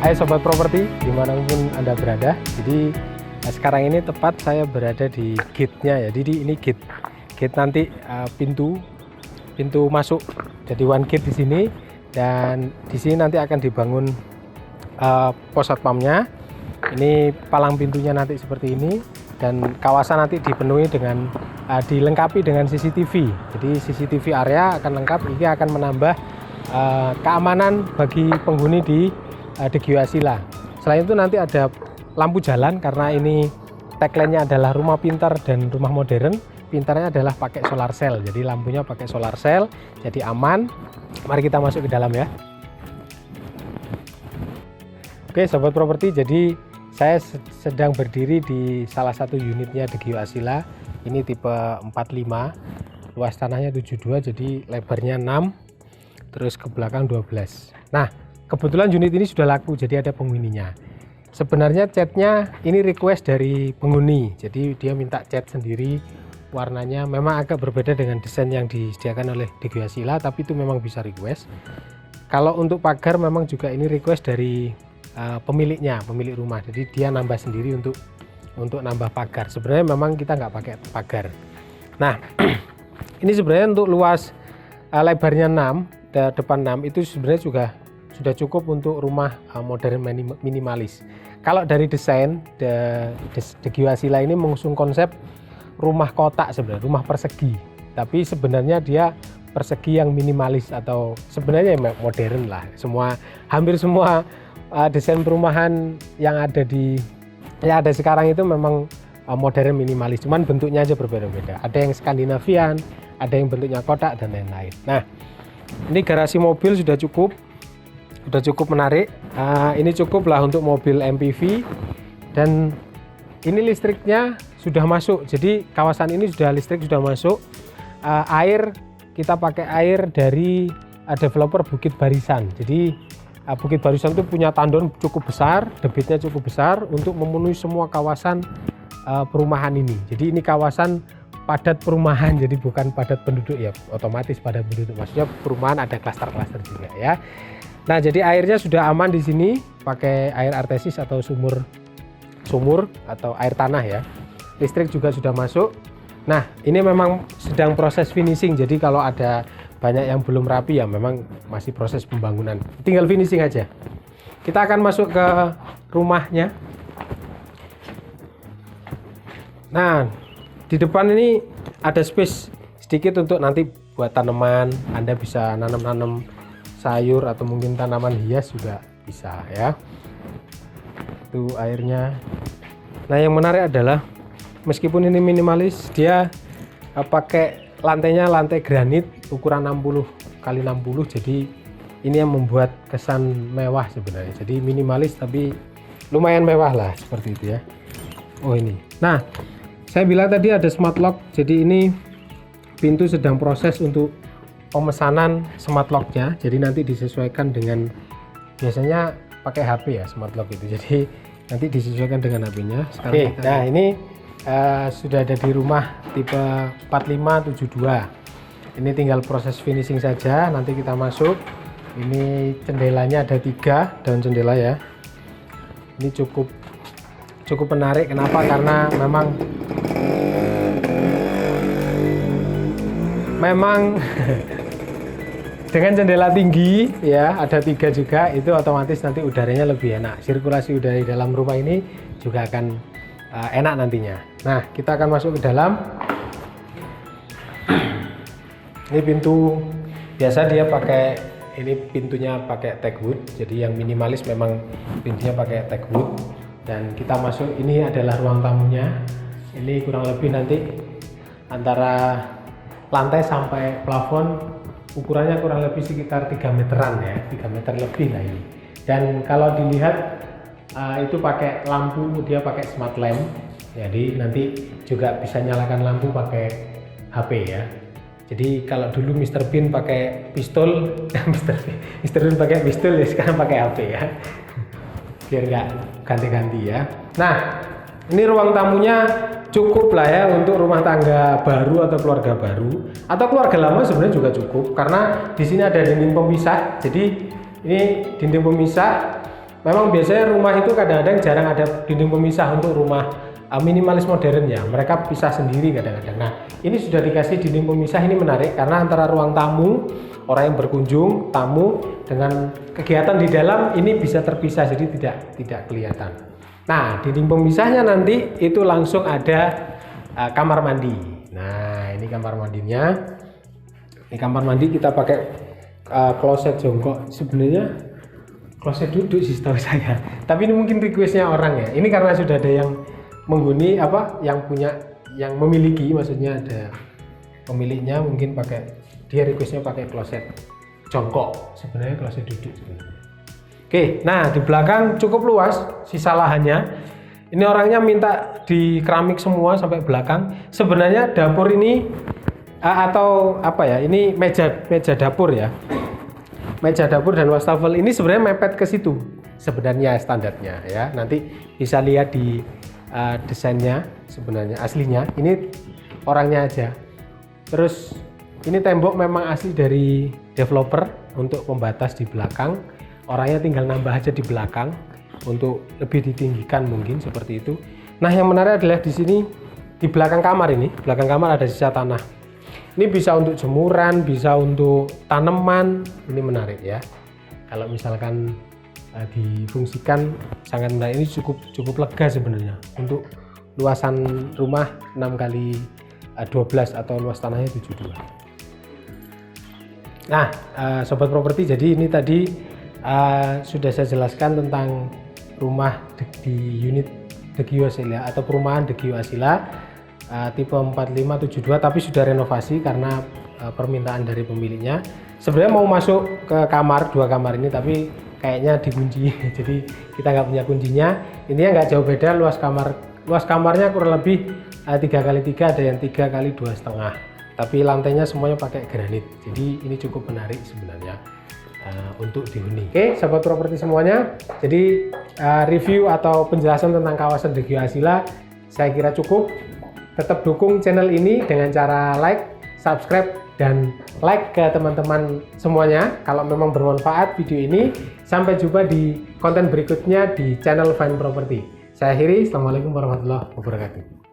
Hai Sobat Properti, dimanapun Anda berada. Jadi sekarang ini tepat saya berada di gate-nya ya. Jadi ini gate nanti pintu masuk. Jadi one gate di sini, dan di sini nanti akan dibangun pos satpamnya. Ini palang pintunya nanti seperti ini, dan kawasan nanti dipenuhi dengan dilengkapi dengan CCTV. Jadi CCTV area akan lengkap. Ini akan menambah keamanan bagi penghuni di Degiwasila. Selain itu nanti ada lampu jalan, karena ini tagline-nya adalah rumah pintar dan rumah modern. Pintarnya adalah pakai solar cell, jadi lampunya pakai solar cell, jadi aman. Mari kita masuk ke dalam ya. Oke Sobat Properti, jadi saya sedang berdiri di salah satu unitnya Degiwasila. Ini tipe 45, luas tanahnya 72, jadi lebarnya 6, terus ke belakang 12. Nah, kebetulan unit ini sudah laku, jadi ada penghuninya. Sebenarnya catnya ini request dari penghuni, jadi dia minta cat sendiri. Warnanya memang agak berbeda dengan desain yang disediakan oleh Degiwasila, tapi itu memang bisa request. Kalau untuk pagar memang juga ini request dari pemiliknya, pemilik rumah. Jadi dia nambah sendiri untuk nambah pagar. Sebenarnya memang kita nggak pakai pagar. Nah, ini sebenarnya untuk luas lebarnya 6, depan 6 itu sebenarnya juga sudah cukup untuk rumah modern minimalis. Kalau dari desain, Degiwasila ini mengusung konsep rumah kotak, sebenarnya rumah persegi. Tapi sebenarnya dia persegi yang minimalis, atau sebenarnya modern lah. Hampir semua desain perumahan yang ada sekarang itu memang modern minimalis. Cuman bentuknya aja berbeda-beda. Ada yang Skandinavian, ada yang bentuknya kotak dan lain-lain. Nah, ini garasi mobil sudah cukup menarik. Ini cukup lah untuk mobil MPV, dan ini listriknya sudah masuk. Jadi kawasan ini listrik sudah masuk. Air kita pakai air dari developer Bukit Barisan. Jadi Bukit Barisan itu punya tandon cukup besar, debitnya cukup besar untuk memenuhi semua kawasan perumahan ini. Jadi ini kawasan padat perumahan, jadi bukan padat penduduk ya, otomatis padat penduduk. Maksudnya perumahan ada klaster-klaster juga ya. Nah, jadi airnya sudah aman di sini, pakai air artesis atau sumur atau air tanah ya. Listrik juga sudah masuk. Nah, ini memang sedang proses finishing. Jadi kalau ada banyak yang belum rapi ya memang masih proses pembangunan. Tinggal finishing aja. Kita akan masuk ke rumahnya. Nah, di depan ini ada space sedikit untuk nanti buat tanaman. Anda bisa nanam sayur atau mungkin tanaman hias juga bisa ya. Itu airnya. Nah, yang menarik adalah meskipun ini minimalis, dia pakai lantainya lantai granit ukuran 60 x 60. Jadi ini yang membuat kesan mewah sebenarnya. Jadi minimalis tapi lumayan mewah lah, seperti itu ya. Oh, ini. Nah, saya bilang tadi ada smart lock. Jadi ini pintu sedang proses untuk pemesanan smart locknya. Jadi nanti disesuaikan dengan, biasanya pakai HP ya smart lock itu. Jadi nanti disesuaikan dengan HP-nya. Oke, nah ini sudah ada di rumah tipe 4572. Ini tinggal proses finishing saja. Nanti kita masuk. Ini jendelanya ada 3 daun jendela ya. Ini cukup menarik. Kenapa? Karena memang dengan jendela tinggi ya, ada 3 juga, itu otomatis nanti udaranya lebih enak. Sirkulasi udara di dalam rumah ini juga akan enak nantinya. Nah, kita akan masuk ke dalam. Ini pintu biasa, dia pakai, ini pintunya pakai teak wood. Jadi yang minimalis memang pintunya pakai teak wood. Dan kita masuk, ini adalah ruang tamunya. Ini kurang lebih nanti antara lantai sampai plafon ukurannya kurang lebih sekitar 3 meteran ya, 3 meter lebih lah ini. Dan kalau dilihat itu pakai lampu, dia pakai smart lamp. Jadi nanti juga bisa nyalakan lampu pakai HP ya. Jadi kalau dulu Mr. Bean pakai pistol, Mr. Bean pakai pistol ya, sekarang pakai HP ya. Biar nggak ganti-ganti ya. Nah, ini ruang tamunya cukup lah ya untuk rumah tangga baru atau keluarga baru, atau keluarga lama sebenarnya juga cukup, karena di sini ada dinding pemisah. Jadi ini dinding pemisah memang biasanya rumah itu kadang-kadang jarang ada dinding pemisah untuk rumah minimalis modern ya, mereka pisah sendiri kadang-kadang. Nah ini sudah dikasih dinding pemisah, ini menarik karena antara ruang tamu, orang yang berkunjung, tamu dengan kegiatan di dalam ini bisa terpisah, jadi tidak kelihatan. Nah dinding pemisahnya nanti itu langsung ada kamar mandi. Nah ini kamar mandinya. Di kamar mandi kita pakai kloset jongkok, sebenarnya kloset duduk sih setahu saya, tapi ini mungkin requestnya orang ya. Ini karena sudah ada yang menghuni yang memiliki, maksudnya ada pemiliknya, mungkin dia requestnya pakai kloset jongkok, sebenarnya kloset duduk sebenarnya. Oke, nah di belakang cukup luas sisa lahannya. Ini orangnya minta di keramik semua sampai belakang. Sebenarnya dapur ini atau apa ya, ini meja dapur ya, meja dapur dan wastafel ini sebenarnya mepet ke situ sebenarnya standarnya ya. Nanti bisa lihat di desainnya, sebenarnya aslinya ini orangnya aja. Terus ini tembok memang asli dari developer untuk pembatas di belakang, orangnya tinggal nambah aja di belakang untuk lebih ditinggikan mungkin seperti itu. Nah yang menarik adalah di sini di belakang kamar ada sisa tanah. Ini bisa untuk jemuran, bisa untuk tanaman, ini menarik ya. Kalau misalkan difungsikan sangat menarik, ini cukup lega sebenarnya untuk luasan rumah 6x12 atau luas tanahnya 72. Nah sobat properti, jadi ini tadi sudah saya jelaskan tentang rumah di unit Degio Asila atau perumahan Degio Asila tipe 4572, tapi sudah renovasi karena permintaan dari pemiliknya. Sebenarnya mau masuk ke kamar, 2 kamar ini, tapi kayaknya dikunci jadi kita nggak punya kuncinya. Intinya nggak jauh beda, luas kamarnya kurang lebih 3x3, ada yang 3x2,5, tapi lantainya semuanya pakai granit, jadi ini cukup menarik sebenarnya untuk dihuni. Oke sobat properti semuanya, jadi review atau penjelasan tentang kawasan Degio Asila saya kira cukup. Tetap dukung channel ini dengan cara like, subscribe, dan like ke teman-teman semuanya kalau memang bermanfaat video ini. Sampai jumpa di konten berikutnya di channel Fine Property. Saya akhiri, assalamualaikum warahmatullahi wabarakatuh.